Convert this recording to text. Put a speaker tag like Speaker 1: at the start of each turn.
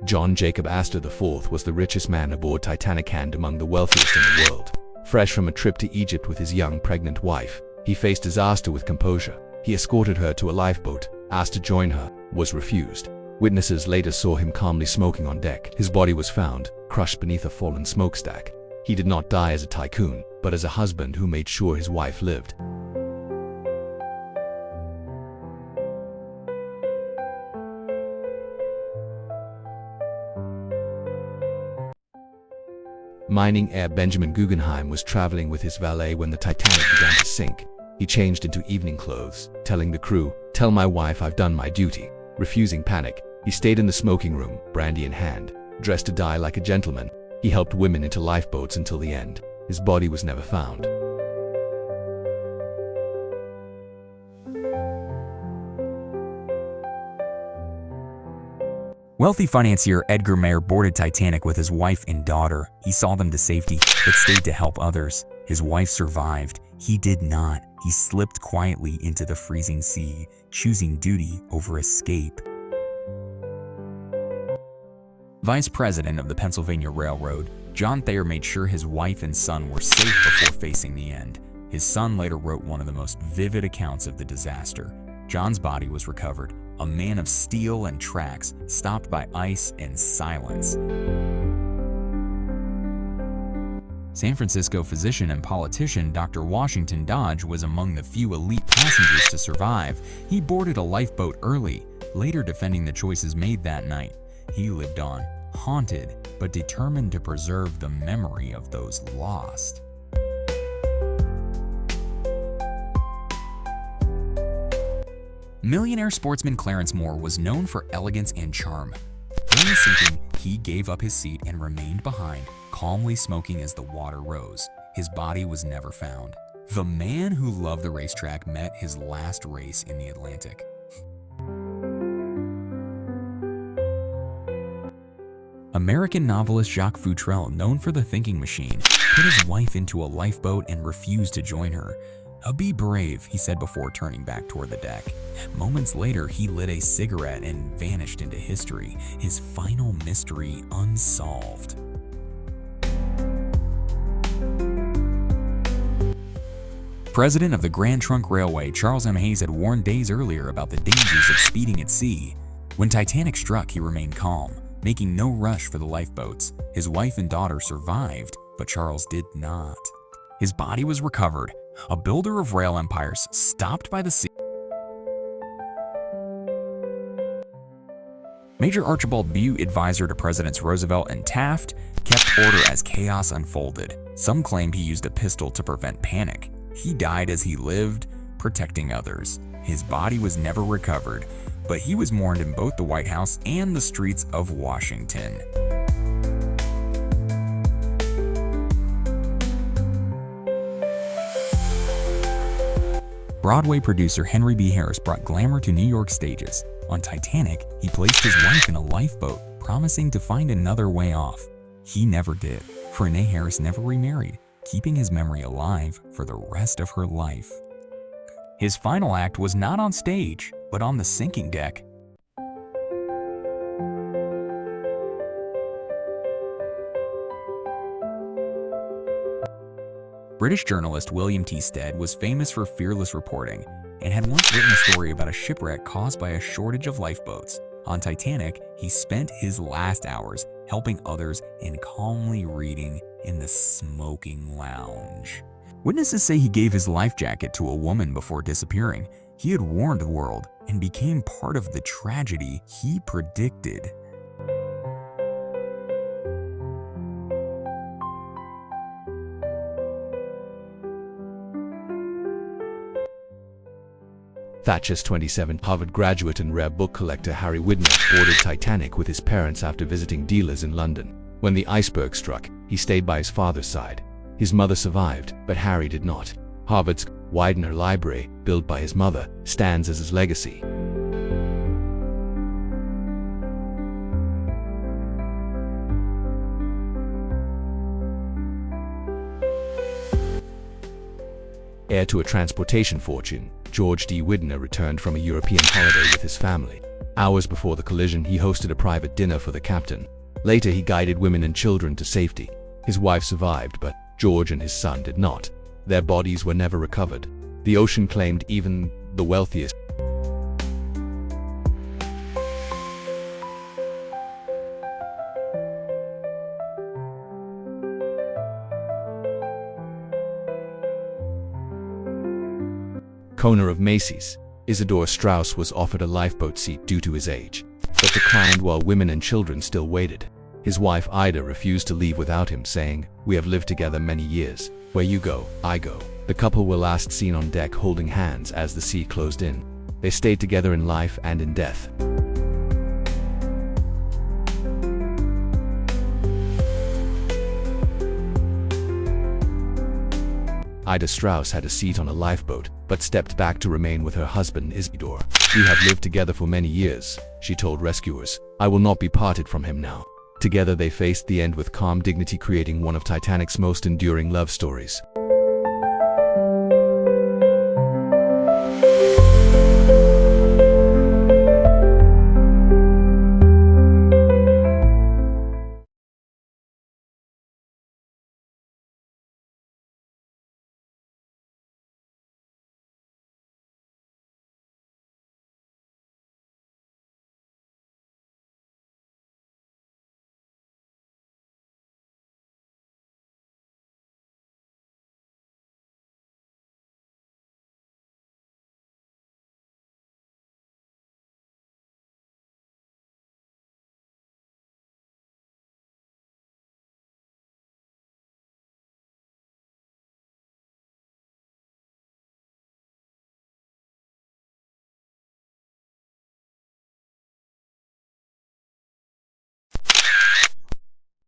Speaker 1: John Jacob Astor IV was the richest man aboard Titanic and among the wealthiest in the world. Fresh from a trip to Egypt with his young pregnant wife, he faced disaster with composure. He escorted her to a lifeboat, asked to join her, was refused. Witnesses later saw him calmly smoking on deck. His body was found, crushed beneath a fallen smokestack. He did not die as a tycoon, but as a husband who made sure his wife lived. Mining heir Benjamin Guggenheim was traveling with his valet when the Titanic began to sink. He changed into evening clothes, telling the crew, "Tell my wife I've done my duty." Refusing panic, he stayed in the smoking room, brandy in hand. Dressed to die like a gentleman, he helped women into lifeboats until the end. His body was never found.
Speaker 2: Wealthy financier Edgar Mayer boarded Titanic with his wife and daughter. He saw them to safety, but stayed to help others. His wife survived. He did not. He slipped quietly into the freezing sea, choosing duty over escape. Vice President of the Pennsylvania Railroad, John Thayer made sure his wife and son were safe before facing the end. His son later wrote one of the most vivid accounts of the disaster. John's body was recovered, a man of steel and tracks, stopped by ice and silence. San Francisco physician and politician Dr. Washington Dodge was among the few elite passengers to survive. He boarded a lifeboat early, later defending the choices made that night. He lived on, haunted, but determined to preserve the memory of those lost. Millionaire sportsman Clarence Moore was known for elegance and charm. During the sinking, he gave up his seat and remained behind, calmly smoking as the water rose. His body was never found. The man who loved the racetrack met his last race in the Atlantic. American novelist Jacques Futrelle, known for The Thinking Machine, put his wife into a lifeboat and refused to join her. "Be brave," he said before turning back toward the deck. Moments later, he lit a cigarette and vanished into history, his final mystery unsolved. President of the Grand Trunk Railway, Charles M. Hayes, had warned days earlier about the dangers of speeding at sea. When Titanic struck, he remained calm, making no rush for the lifeboats. His wife and daughter survived, but Charles did not. His body was recovered. A builder of rail empires stopped by the sea. Major Archibald Butte, advisor to Presidents Roosevelt and Taft, kept order as chaos unfolded. Some claimed he used a pistol to prevent panic. He died as he lived, protecting others. His body was never recovered, but he was mourned in both the White House and the streets of Washington. Broadway producer Henry B. Harris brought glamour to New York stages. On Titanic, he placed his wife in a lifeboat, promising to find another way off. He never did. Renee Harris never remarried, keeping his memory alive for the rest of her life. His final act was not on stage, but on the sinking deck. British journalist William T. Stead was famous for fearless reporting and had once written a story about a shipwreck caused by a shortage of lifeboats. On Titanic, he spent his last hours helping others and calmly reading in the smoking lounge. Witnesses say he gave his life jacket to a woman before disappearing. He had warned the world and became part of the tragedy he predicted.
Speaker 1: Thatcher's 27, Harvard graduate and rare book collector Harry Widmer boarded Titanic with his parents after visiting dealers in London. When the iceberg struck, he stayed by his father's side. His mother survived, but Harry did not. Harvard's Widener Library, built by his mother, stands as his legacy. Heir to a transportation fortune, George D. Widner returned from a European holiday with his family. Hours before the collision, he hosted a private dinner for the captain. Later, he guided women and children to safety. His wife survived, but George and his son did not. Their bodies were never recovered. The ocean claimed even the wealthiest. Owner of Macy's, Isidore Straus, was offered a lifeboat seat due to his age, but declined while women and children still waited. His wife Ida refused to leave without him, saying, "We have lived together many years. Where you go, I go." The couple were last seen on deck holding hands as the sea closed in. They stayed together in life and in death. Ida Straus had a seat on a lifeboat, but stepped back to remain with her husband Isidore. "We have lived together for many years," she told rescuers. "I will not be parted from him now." Together they faced the end with calm dignity, creating one of Titanic's most enduring love stories.